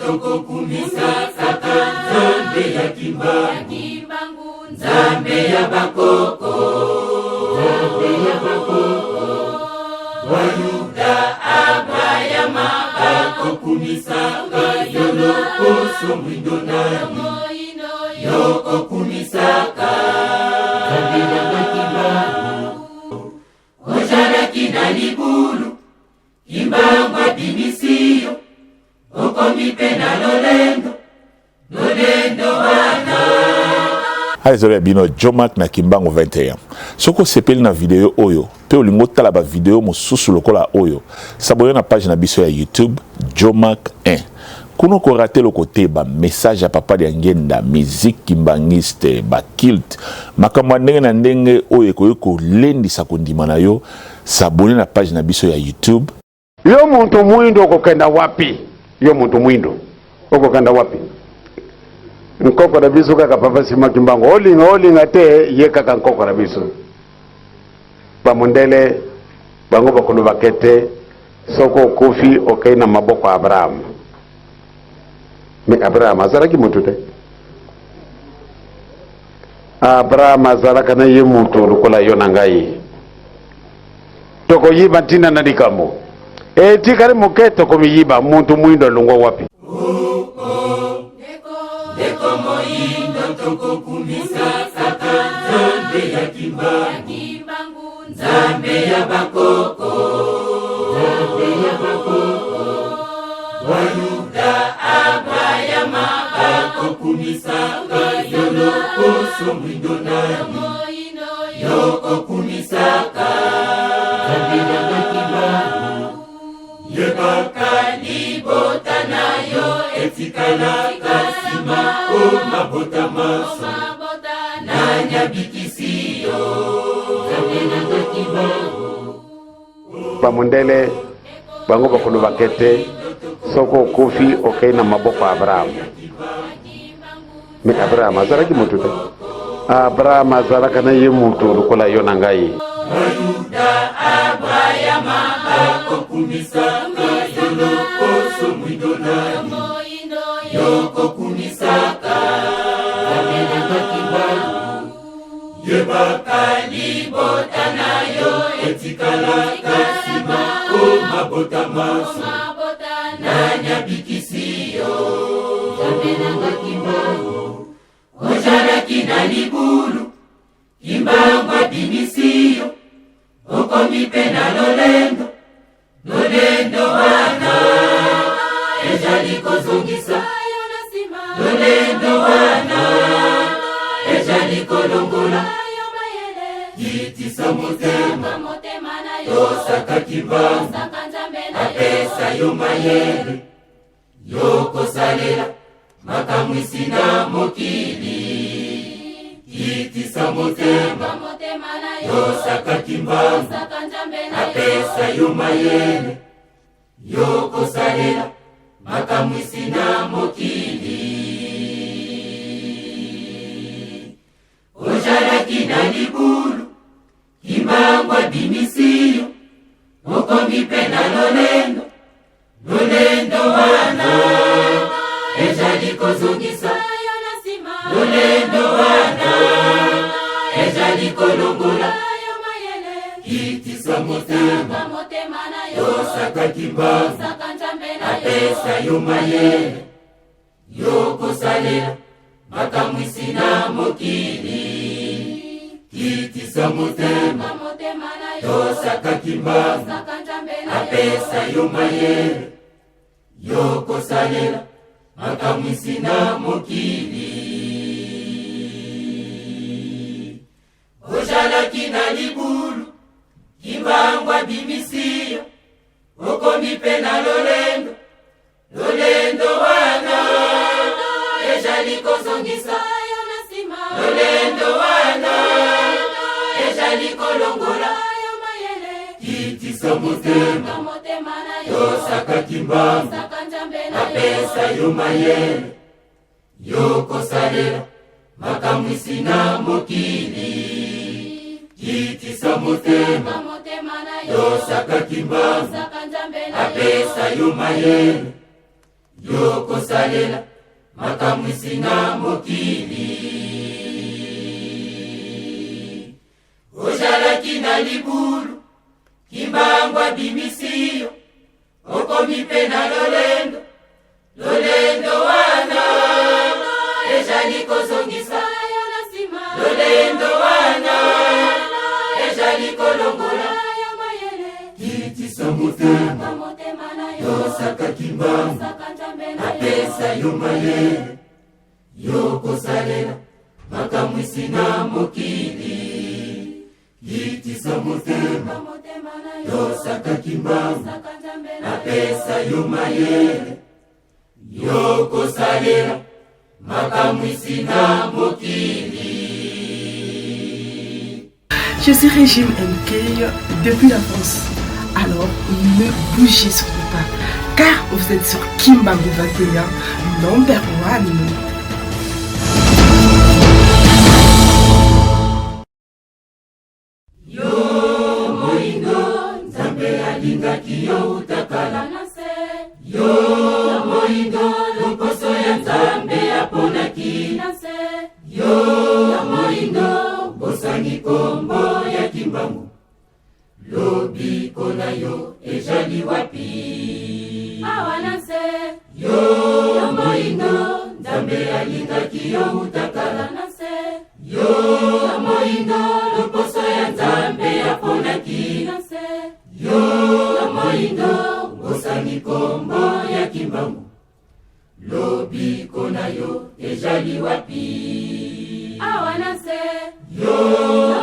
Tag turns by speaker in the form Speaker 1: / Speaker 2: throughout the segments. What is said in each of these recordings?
Speaker 1: toko kumisa saka Nzambe ya kimbangu Nzambe ya bakoko Wayuda Abrahama bako kumisaka Yoloko somwindo nani Yoko kumisaka Nzambe ya kimbangu Ojana kinani bulu Kimbangwa dimisio Okomipe na lolendo wana
Speaker 2: Aizole bino Jomak na Kimbangu 21. Soko sepeli na video oyo pe olingo tala ba video mosusu lokola oyo saboyo na page na biso ya YouTube Jomak 1. Kuno ko rater le côté ba message à papa de ngenda musique kimbangiste ba kilt makamwa ndenge na ndenge oyo ko lendisa kondima na yo sabone na page na biso ya YouTube.
Speaker 3: Yo muntu mwindo okokenda wapi? Yo muntu mwindo okokenda wapi? Nkoko na biso kaka papa sima Kimbangu olinga te ye kaka nkoko na biso bamundele bango bakulu bakete soko kofi okay na maboko Abraham me Abraham azalaki mutu te Abraham azalaka na ye mutu lukola yo na ngai toko yiba tina na likamo tikari muketo komiyiba muntu mwindo lungo wapi
Speaker 1: Deko moindo toko kumisa saka Nzambe ya kimbangu Nzambe ya bakoko Wayuda Abrahama bako kumisaka Yoloko somwindo nani Yoko kumisaka Nzambe ya kimbangu Yebaka libota nayo etikala kasima o mabota maso na nyabikisiyo Nzambe ya kimbangu
Speaker 3: bamundele bango bakulu bakete soko kofi okay na maboko Abraham me Abraham azalaki mutu te Abraham azalaka na ye mutu lukola yo na ngai
Speaker 1: Wayuda Abrahama bako kumisaka Yoloko somwindo nani Yoko kumisaka Nzambe ya kimbangu Yebaka libota nayo etikala kasima o mabota maso na nyabikisiyo Nzambe ya kimbangu Ojana kinani bulu Kimbangwa dimisio Okomipe na lolendo wana Ejaliko zongisa lolendo wana Ejaliko longola Yitisa motema Yosaka Kimbangu Apesa yo mayele Yoko salela Makamwisi na mokili Yitisa motema Yosaka Kimbangu Apesa yo mayele Yoko salela Makamwisi na mokili Ojala kinani bulu Kimbangwa dimisio Okomipe na lolendo wana Ejaliko zongisa lolendo wana Ejaliko longola Kitisa motema Yosaka Kimbangu Apesa yo mayele Yoko salela Makamwisi na mokili Kitisa motema Yosaka Kimbangu Apesa yo mayele Yoko salela Makamwisi na mokili Ojala kinani bulu Kimbangwa dimisio Okomipe na lolendo wana Ejaliko zongisa lolendo wana Ejaliko longola Kitisa motema Yosaka Kimbangu Apesa yo mayele Yoko salela Makamwisi na mokili Kitisa motema Yosaka Kimbangu Apesa yo mayele yoko salela makamwisi na mokili ojalaki na libulu kimbangwa bimisiyo okomi pe na lolendo wana ejali kozongisa yo na nsima lolendo wana ejali kolongola yo mayele kitisa motema na yo saka kimbangwa apesa yo mayele yokosalela makamwisi na mokili kitisa motema yosaka kimbangwa apesa yo mayele yokosalela makamwisi na mokili.
Speaker 4: Je suis Régine MK depuis la France. Alors ne bougez surtout pas, car vous êtes sur Kimbangu 21, number 1.
Speaker 1: Yo utakala nase yo moindo luposo ya nzambe aponaki nase yo moindo bosani kombo ya kimbangu lobiko na yo ejali wapi awa nase yo moindo nzambe alingaki yo utakala nase yo moindo luposo ya nzambe aponaki nase yo moindo bosani kombo ya kimbangu lobiko na yo ejali wapi awa nase yo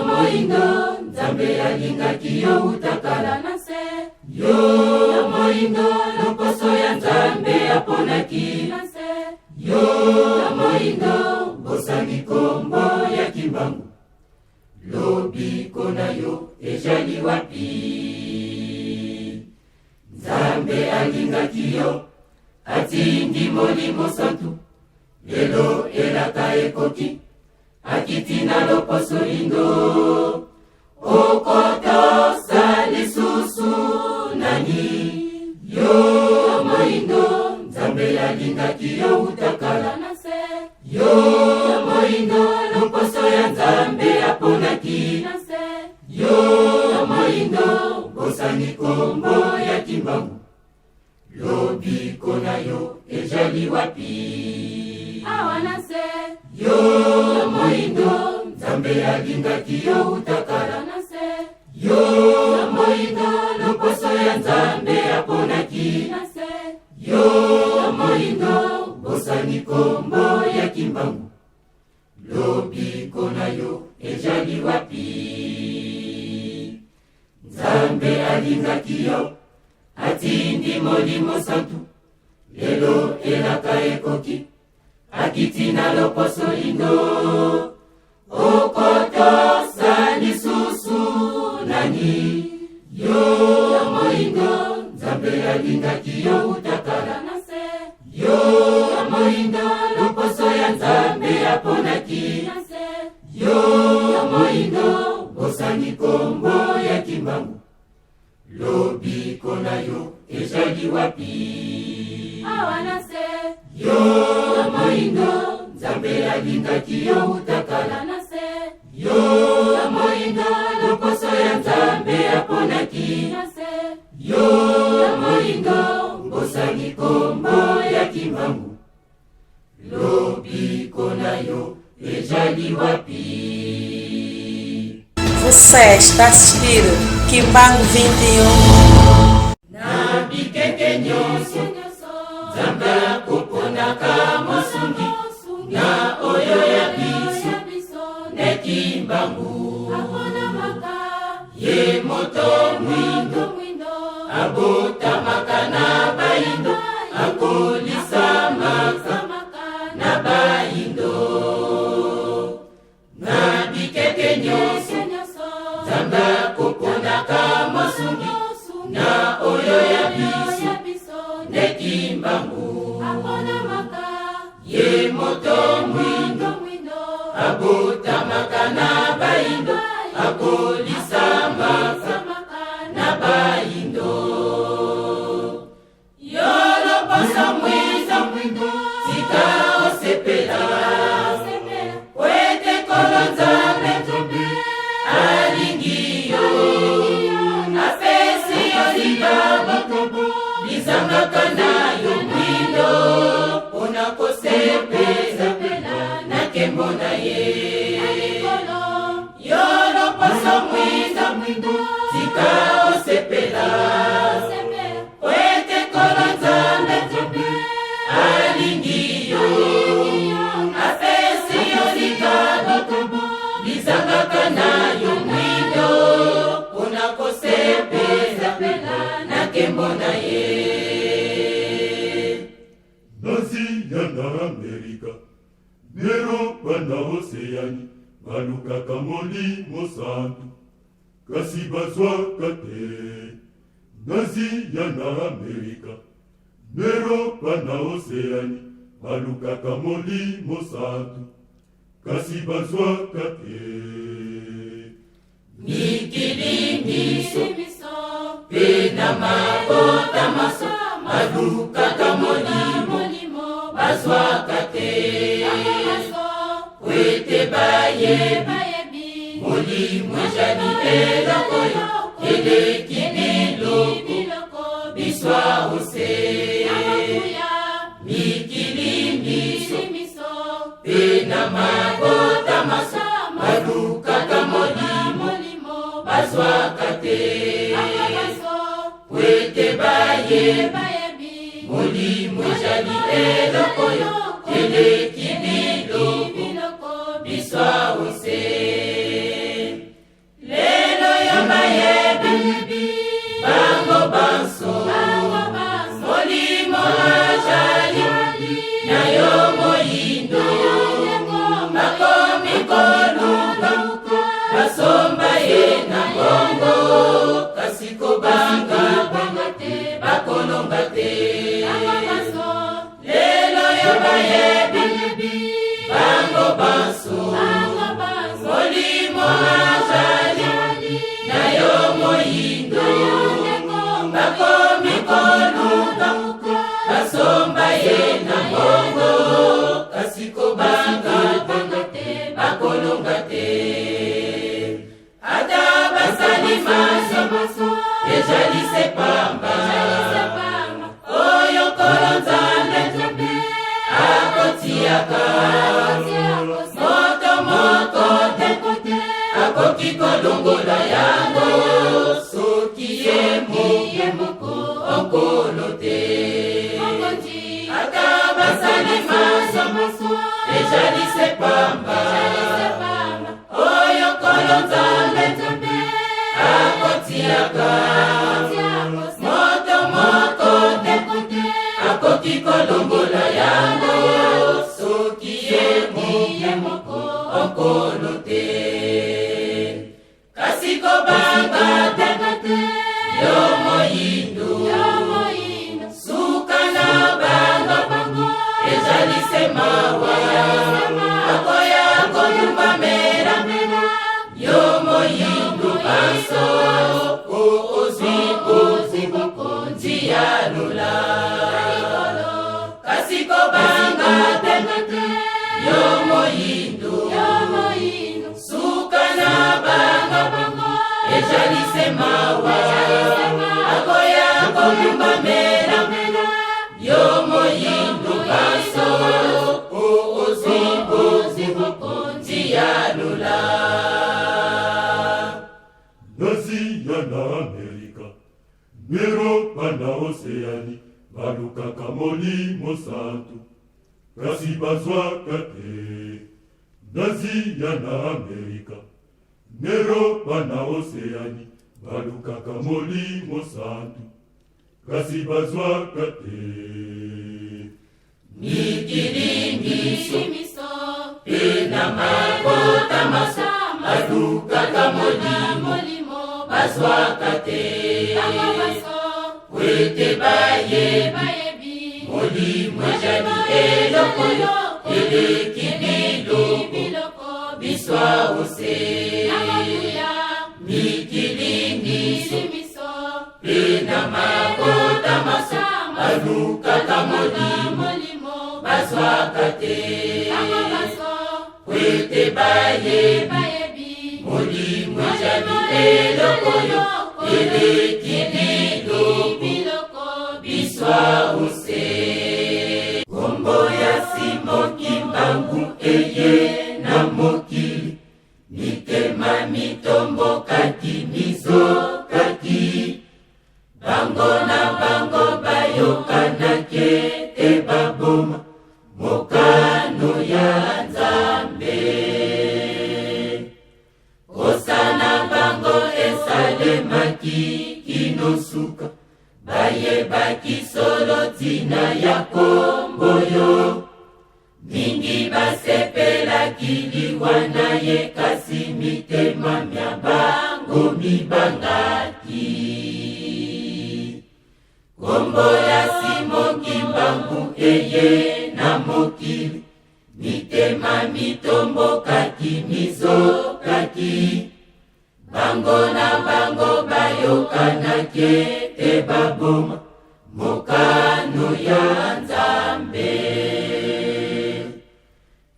Speaker 1: moindo nzambe alingaki yo utakala nase yo moindo luposo ya nzambe aponaki nase yo moindo bosani kombo ya kimbangu lobiko na yo ejali wapi nzambe alingaki yo atindi molimo santu lelo elaka ekoki akitina loposo lindo okotosa lisusu nani yo moindo nzambe alingaki yo utakala nase yo moindo loposo ya nzambe aponaki nase yo moindo bosani kombo ya kimbangu lobiko na yo ejali wapi awa nase yo moindo nzambe alingaki yo utakala nase yo moindo loposo ya nzambe aponaki nase yo moindo bosani kombo ya kimbangu lobiko na yo ejali wapi nzambe alingaki yo atindi molimo santu lelo elaka ekoki akitina loposo lindo okotosa lisusu nani yo moindo nzambe alingaki yo utakala nase yo moindo loposo ya nzambe aponaki nase yo moindo bosani kombo ya kimbangu lobiko na yo ejali wapi awa nase yo moindo nzambe alingaki yo utakala nase yo moindo loposo ya nzambe aponaki nase yo moindo bosani kombo ya kimbangu lobiko na yo ejali wapi.
Speaker 5: Você está assistindo Kimbangu 21.
Speaker 1: Na bikeke nyonso nzambe akoponaka mosungi na oyo ya biso nde kimbangu ye moto mwindo abotamaka na baindo akolisa maka na baindo na bikeke nyonso nzambe akoponaka mosungi na oyo ya biso nde kimbangu ye moto mwindo abotamaka na baindo akolisa maka na baindo bizangaka nayo mwindo mpona kosepela na nkembo na ye. Yo loposo mwindo tika osepela po ete nkolo Nzambe alingi yo apesi yo likabo bizangaka nayo mwindo mpona kosepela na nkembo na ye.
Speaker 6: Nasia na Amerika, Europa na Oceani, balukaka molimo santu, kasi bazwaka te. Nasia na Amerika, Europa na Oceani, balukaka molimo santu, kasi bazwaka te.
Speaker 1: Mikili miso pena mabota maso balukaka molimo bazwaka te. Kwete bayebi molimo ejali elokoyo eleki biloko biswa ose. Mikili miso pena mabota maso balukaka molimo bazwaka te. Kwete bayebi molimo ejali elokoyo eleki biloko biswa ose. Lelo yo bayebi bango banso molimo ajali na yo moyindo bakomi koluka basomba ye na bongo kasi kobanga te bakolonga te. Lelo yo bayebi bango banso molimo ajali na yo moyindo bakomi koluka basomba ye na bongo kasi kobanga te bakolonga te. Ata basali maso ejali sepamba oyo nkolo Nzambe akotiaka moto moko te akoki kolongola yango soki ye moko onkolo te. Ata basali maso ejali sepamba oyo nkolo Nzambe akotiaka moto moko te akoki kolongola yango soki ye moko onkolo te. Kasi kobanga te yo moyindo suka na bango ejali semawa akoya koyumba mera yo moyindo banso o ozwi bokonzi ya lula. Kasi kobanga te yo moyindo suka na bango ejali semawa akoya koyumba mera yo moyindo banso o ozwi bokonzi ya lula.
Speaker 6: Nasia na Amerika, Europa na Oceani, balukaka molimo santu, kasi bazwaka te. Nasia na Amerika, Europa na Oceani, balukaka molimo santu, kasi bazwaka te.
Speaker 1: Mikili miso pena mabota maso balukaka molimo bazwaka te. Kwete bayebi molimo ejali elokoyo eleki biloko biswa ose. Mikili miso pena mabota maso balukaka molimo bazwaka te. Kwete bayebi molimo ejali elokoyo eleki biloko biswa soit haussé. Kombo ya Simon Kimbangu eye na mokili, mitema mitombo kati mizo kati. Bango na bango bayokanake te baboma, mokano ya Nzambe. Osana bango esalemaki kinosuka, bayebaki solo tina ya komboyo. Mingi basepelaki liwa na ye, kasi mitema mya bango mibangaki. Kombo ya Simon Kimbangu eye na mokili, mitema mitombo kati mizo kati. Bango na bango bayokanake te baboma, mokano ya Nzambe.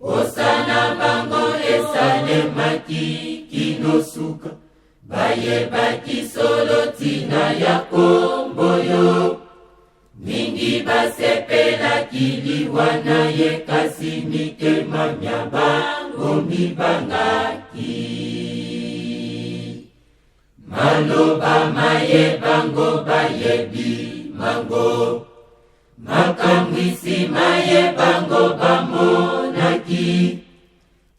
Speaker 1: Osana bango esalemaki kinosuka, bayebaki solo tina ya komboyo. Mingi basepelaki liwa na ye, kasi mitema mya bango mibangaki. Maloba maye bango bayebi mango, makamwisi maye bango bamonaki.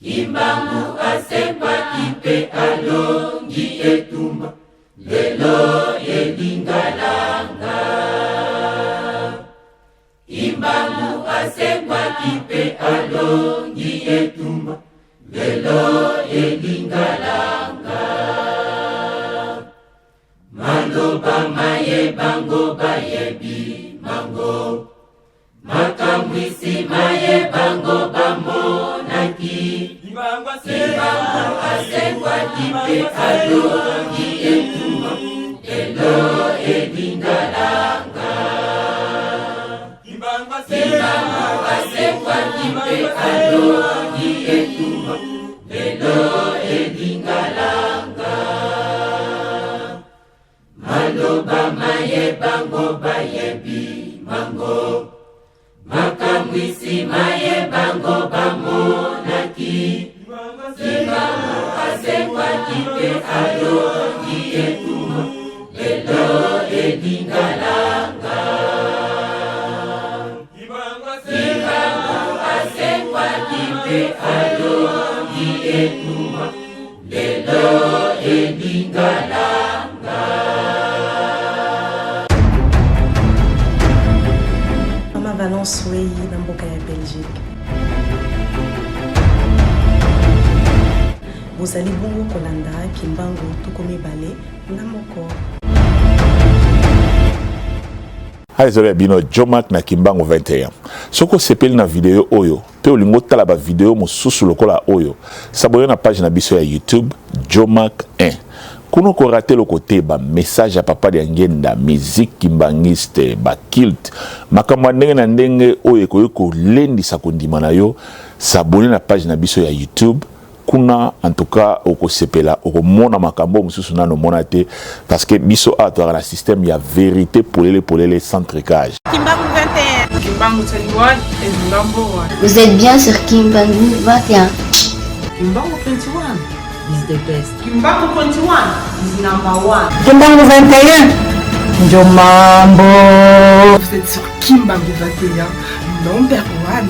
Speaker 1: Kimbangu asepaki pe alongi etumba, lelo elingalanga. Kimbangu asepaki pe alongi etumba, lelo elingalanga. Maloba maye bango bayebi mango, makamwisi maye bango bamonaki. Kimbangu asepaki pe alongi etumba, lelo elingalanga. Kimbangu asepaki pe alongi etumba, lelo elingalanga. Maloba maye bango bayebi mango, makamwisi maye bango bamonaki. Kimbangu asepaki pe alongi etumba, lelo elingalanga. Kimbangu asepaki pe alongi etumba, lelo elingalanga.
Speaker 7: Valence Wei na mboka ya Belgique. Bozali bongo kolanda Kimbangu tukomi bale na moko.
Speaker 2: Aizole bino Jomak na Kimbangu 21. Soko sepeli na video oyo, pe olingo tala ba video mosusu lokola oyo, saboyo na page na biso ya YouTube Jomak 1. Kuno ko raté le côté ba message à papa de ngenda musique kimbangiste ba kilt makambo ndenge na ndenge oyo ko lendi sa kondima na yo, s'abonner na page na biso ya YouTube. Kuna en tout cas oko sepela oko mona makambo mususu na no monate, parce que biso a to la système ya vérité pour les sans tricage.
Speaker 5: Kimbangu 21.
Speaker 4: Kimbangu 21 is number one.
Speaker 8: Vous êtes bien sur Kimbangu 21.
Speaker 5: Kimbangu 21 is the best.
Speaker 4: Kimbangu 21 is number one.
Speaker 7: Kimbangu 21. Jomambo.
Speaker 4: Vous êtes sur Kimbangu 21, number one.